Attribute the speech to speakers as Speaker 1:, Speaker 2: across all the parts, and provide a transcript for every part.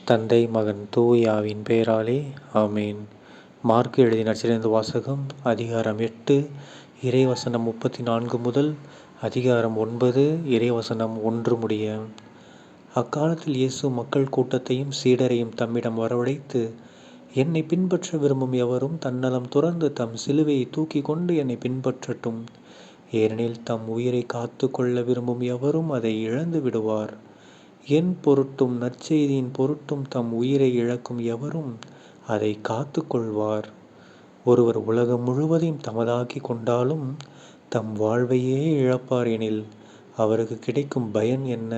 Speaker 1: தந்தை மகன் தூய ஆவியின் பெயராலே ஆமேன். மார்க்கு எழுதிய நற்செய்தியிலிருந்து வாசகம். அதிகாரம் 8 இறைவசனம் 34 முதல் அதிகாரம் 9 இறைவசனம் 1 முடிய. அக்காலத்தில் இயேசு மக்கள் கூட்டத்தையும் சீடரையும் தம்மிடம் வரவழைத்து, என்னை பின்பற்ற விரும்பும் எவரும் தன்னலம் துறந்து தம் சிலுவையை தூக்கி கொண்டு என்னை பின்பற்றட்டும். ஏனெனில் தம் உயிரை காத்து கொள்ள விரும்பும் எவரும் அதை இழந்து விடுவார். என் பொருட்டும் நற்செய்தியின் பொருட்டும் தம் உயிரை இழக்கும் எவரும் அதை காத்து கொள்வார். ஒருவர் உலகம் முழுவதையும் தமதாக்கி கொண்டாலும் தம் வாழ்வையே இழப்பார் எனில் அவருக்கு கிடைக்கும் பயன் என்ன?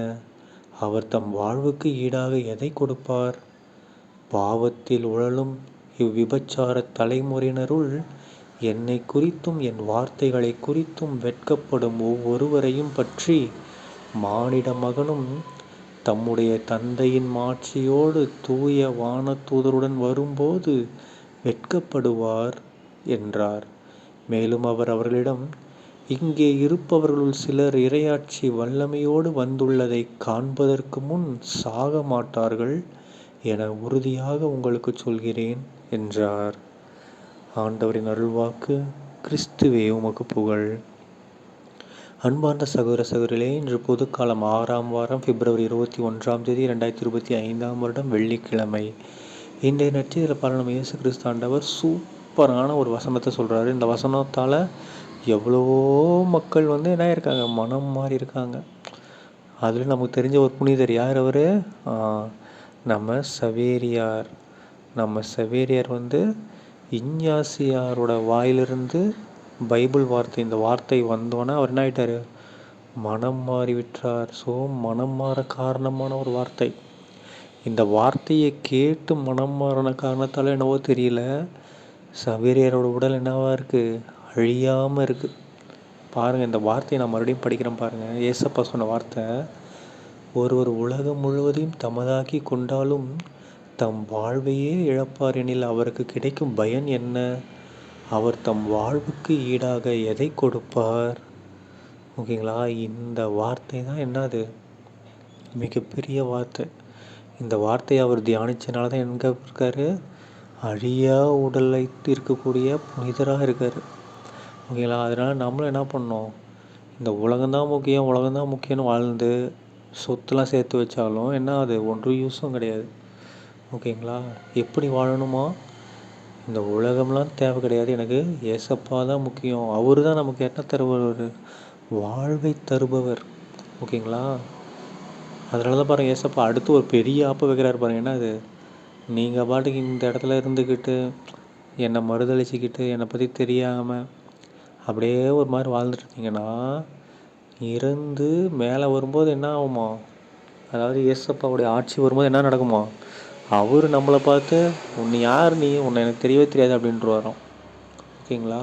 Speaker 1: அவர் தம் வாழ்வுக்கு ஈடாக எதை கொடுப்பார்? பாவத்தில் உழலும் இவ்விபச்சார தலைமுறையினருள் என்னை குறித்தும் என் வார்த்தைகளை குறித்தும் வெட்கப்படும் ஒவ்வொருவரையும் பற்றி மானிட மகனும் தம்முடைய தந்தையின் மாட்சியோடு தூய வானதூதருடன் வரும்போது வெட்கப்படுவார் என்றார். மேலும் அவர் அவர்களிடம், இங்கே இருப்பவர்களுள் சிலர் இறையாட்சி வல்லமையோடு வந்துள்ளதை காண்பதற்கு முன் சாக மாட்டார்கள் என உறுதியாக உங்களுக்கு சொல்கிறேன் என்றார். ஆண்டவரின் அருள்வாக்கு. கிறிஸ்துவே உமக்கு புகழ். அன்பார்ந்த சகோதர சகோதரிகளே, இன்று பொதுக்காலம் 6ஆம் வாரம் பிப்ரவரி 21ஆம் தேதி 2025ஆம் வருடம் வெள்ளிக்கிழமை. இன்றைய நற்செய்தியில் பாருங்கள், இயேசு கிறிஸ்து ஆண்டவர் சூப்பரான ஒரு வசனத்தை சொல்கிறாரு. இந்த வசனத்தால் எவ்வளவோ மக்கள் என்ன இருக்காங்க, மனம் மாறி இருக்காங்க. அதில் நமக்கு தெரிஞ்ச ஒரு புனிதர் யார்? அவர் நம்ம சவேரியார். இஞ்ஞாசியாரோட வாயிலிருந்து பைபிள் வார்த்தை, இந்த வார்த்தை வந்தோன்னே அவர் என்ன ஆகிட்டார்? மனம் மாறிவிட்டார். மனம் மாற காரணமான ஒரு வார்த்தை. இந்த வார்த்தையை கேட்டு மனம் மாறின காரணத்தால் என்னவோ தெரியல, சவேரியாரோட உடல் என்னவா இருக்குது? அழியாமல் இருக்குது. பாருங்கள், இந்த வார்த்தையை நான் மறுபடியும் படிக்கிறேன் பாருங்கள். ஏசப்பா சொன்ன வார்த்தை, ஒருவர் உலகம் முழுவதையும் தமதாக்கி கொண்டாலும் தம் வாழ்வையே இழப்பார் எனில் அவருக்கு கிடைக்கும் பயன் என்ன? அவர் தம் வாழ்வுக்கு ஈடாக எதை கொடுப்பார்? ஓகேங்களா? இந்த வார்த்தை தான் என்னது? மிகப்பெரிய வார்த்தை. இந்த வார்த்தையை அவர் தியானித்தனால தான் எங்கே இருக்கார்? அழியா உடலை இருக்கக்கூடிய புனிதராக இருக்கார். ஓகேங்களா? அதனால் நம்மளும் என்ன பண்ணோம்? இந்த உலகம்தான் முக்கியம்னு வாழ்ந்து சொத்துலாம் சேர்த்து வச்சாலும் என்ன அது ஒன்றும் யூஸும் கிடையாது. ஓகேங்களா? எப்படி வாழணுமா? இந்த உலகம்லாம் தேவை கிடையாது, எனக்கு ஏசப்பா தான் முக்கியம். அவர் தான் நமக்கு என்ன தருபவர்? வாழ்வை தருபவர். ஓகேங்களா? அதனால தான் பாருங்கள், ஏசப்பா அடுத்து ஒரு பெரிய ஆப்பை வைக்கிறாரு பாருங்கள். என்ன அது? நீங்கள் பாட்டுக்கு இந்த இடத்துல இருந்துக்கிட்டு என்னை மறுதளிச்சிக்கிட்டு என்னை பற்றி தெரியாமல் அப்படியே ஒரு மாதிரி வாழ்ந்துட்டுருந்தீங்கன்னா இருந்து மேலே வரும்போது என்ன ஆகுமா? அதாவது ஏசப்பாவுடைய ஆட்சி வரும்போது என்ன நடக்குமா? அவர் நம்மளை பார்த்து, உன்னை யார் நீ, உன்னை எனக்கு தெரியவே தெரியாது அப்படின்ட்டு வரோம். ஓகேங்களா?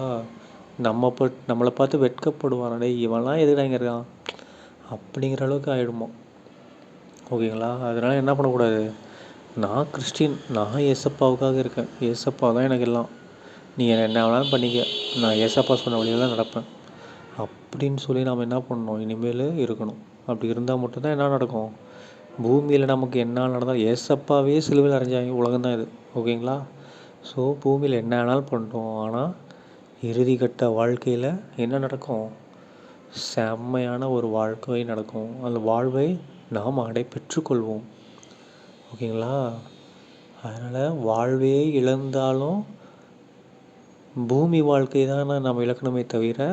Speaker 1: நம்மளை பார்த்து வெட்கப்படுவான். டே, இவன்லாம் எதுக்கு இங்கே இருக்கான் அப்படிங்கிற அளவுக்கு ஆகிடுமா? ஓகேங்களா? அதனால் என்ன பண்ணக்கூடாது? நான் கிறிஸ்டின், நான் ஏசப்பாவுக்காக இருக்கேன், ஏசப்பா தான் எனக்கு எல்லாம், நீ என்ன வேணாலும் பண்ணிக்க, நான் ஏசப்பா சொன்ன வழியெல்லாம் நடப்பேன் அப்படின்னு சொல்லி நாம் என்ன பண்ணணும்? இனிமேல் இருக்கணும். அப்படி இருந்தால் மட்டும்தான் என்ன நடக்கும்? பூமியில் நமக்கு என்ன நடந்தால், ஏசப்பாவே சிலுவையில் அரைஞ்சாங்க உலகம்தான் இது. ஓகேங்களா? பூமியில் என்ன வேணாலும் பண்ணுறோம். ஆனால் இறுதிக்கட்ட வாழ்க்கையில் என்ன நடக்கும்? செம்மையான ஒரு வாழ்க்கை நடக்கும். அந்த வாழ்வை நாம் பெற்றுக்கொள்வோம். ஓகேங்களா? அதனால் வாழ்வே இழந்தாலும் பூமி வாழ்க்கை தான் நம்ம இழக்கணுமே தவிர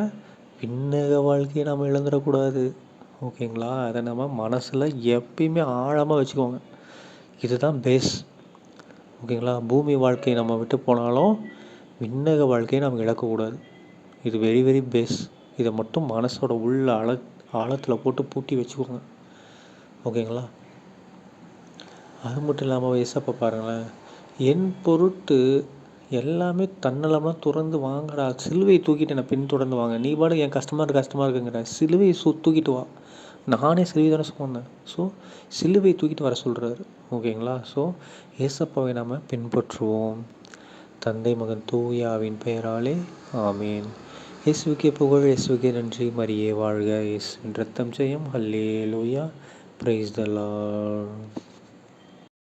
Speaker 1: விண்ணக வாழ்க்கையை நம்ம இழந்துடக்கூடாது. ஓகேங்களா? அதை நம்ம மனசில் எப்பயுமே ஆழமாக வச்சுக்கோங்க. இதுதான் பேஸ். ஓகேங்களா? பூமி வாழ்க்கையை நம்ம விட்டு போனாலும் விண்ணக வாழ்க்கையை நம்ம இழக்கக்கூடாது. இது வெரி வெரி பேஸ். இதை மட்டும் மனசோட உள்ள ஆழத்தில் போட்டு பூட்டி வச்சுக்கோங்க. ஓகேங்களா? அது மட்டும் இல்லாமல் ஏசப்பா பாருங்களேன், என் பொருட்டு எல்லாமே தன்னலமாக துறந்து வாங்கடா, சிலுவையை தூக்கிட்டு என்னை பின்தொடர்ந்து வாங்க. நீ பாடு என் கஷ்டமாக இருக்குங்கிற, சிலுவையை தூக்கிட்டு வா. நானே சிலுவை தானே சொன்னேன். சிலுவையை தூக்கிட்டு வர சொல்கிறாரு. ஓகேங்களா? ஏசப்பாவை நாம் பின்பற்றுவோம். தந்தை மகன் தூய ஆவியின் பெயராலே ஆமீன். இயேசுவுக்கே புகழ், இயேசுவுக்கே நன்றி, மரியே வாழ்க, இயேசுவின் இரத்தம் ஜெயம். ஹல்லேலூயா, பிரைஸ் தி லார்ட்.